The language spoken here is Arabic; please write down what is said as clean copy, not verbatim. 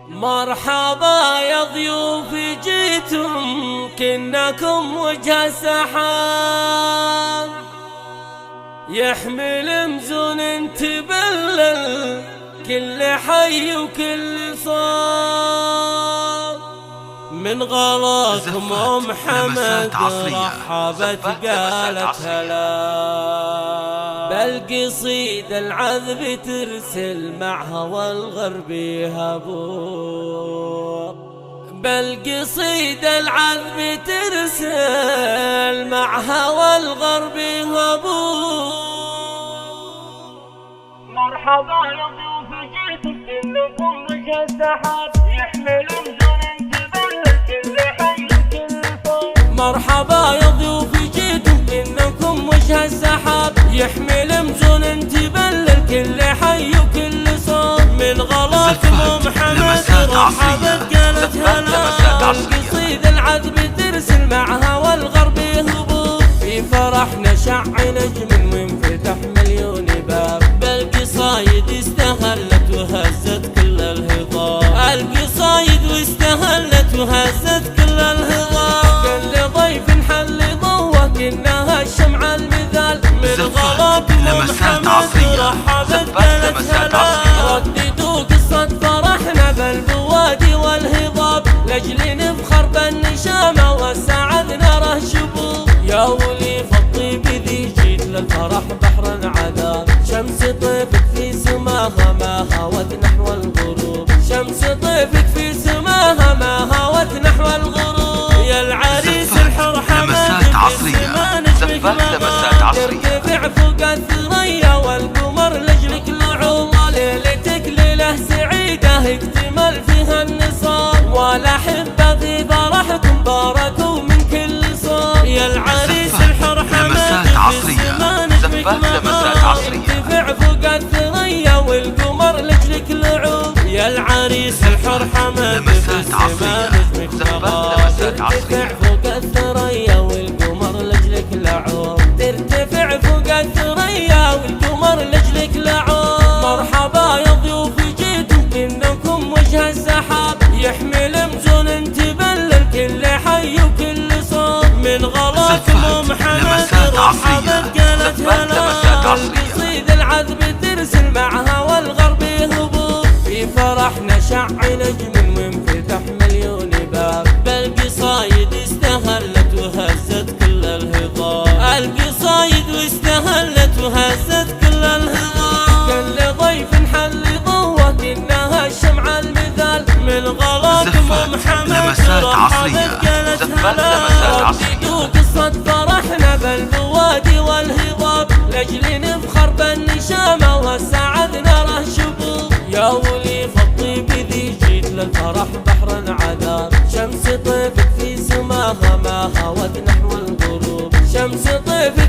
مرحبا يا ضيوف جيتم كنكم وجه السحاب، يحمل مزون تبلل كل حي وكل صاب. من غلاكم ام حمد رحبت قالت هلا، بالقصيد العذب ترسل معها والغرب يهبوك، بالقصيد العذب ترسل معها والغرب يهبوك. مرحبا يا ضيوف جيتم كلكم وجه السحاب، يحمل مزون تبلل كل حي وكل صوب. مرحبا يا ضيوف جيتم كنكم وجه السحاب، يحمل مزون تبلل كل حي وكل صوب. من غلاكم ام حمد رحبت قالت هلا، القصيد العذب ترسل معها والغرب يهبوك. في فرحنا شع نجم وانفتح مليون باب، بالقصايد استهلت وهزت كل الهضاب، القصايد واستهلت وهزت كل الهضاب. كل ضيف حل ضوه كأنها الشمعة المثال، من غلاكم ام حمد رحبت قالت هلا. رددوا قصة فرحنا بالبوادي والهضاب، لاجل نفخر بالنشامة وسعدنا ره شبوب. يا ولي فالطيب ذي جيت للفرح بحر عذاب، شمس طيفك في سماها ما هاوت نحو الغروب، شمس طيفك في سماها ما هاوت نحو الغروب. يا العريس الحر حمد بالسما نجمك مغاب، ترتفع فوق الثريا والقمر لجلك لعوب. ليلتك ليلة سعيدة اكتمل فيها النصاب، والأحبة في فرحكم باركوا من كل صوب. يا العريس الحر حمد بالسما نجمك مغاب، ترتفع فوق الثريا والقمر لجلك لعوب. يا العريس الحر حمد بالسما نجمك مغاب، ترتفع فوق الثريا والقمر لجلك لعوب، ترتفع فوق الثريا والقمر لجلك لعوب. مرحبا يا ضيوف جيتم كنكم وجه السحاب، يحمل مزون تبلل كل حي وكل صوب. من غلاكم ام حمد رحبت قالت هلا، القصيد العذب ترسل معها والغرب يهبوك. في فرحنا شع نجم وانفتح مليون باب، بالقصايد استهلت وهزت كل الهضاب، القصايد واستهلت وهزت كل الهضاب. كل ضيف حل ضوه كأنها الشمعة المثال، من غلاكم ام حمد رحبت قالت هلا. رددوا قصة فرحنا بالبوادي والهضاب، لاجل نفخر بالنشامة وسعدنا ره شبوب. يا ولي فالطيب ذي جيت للفرح بحر عذاب، شمس طيفك في سماها ما هاوت نحو الغروب، شمس طيفك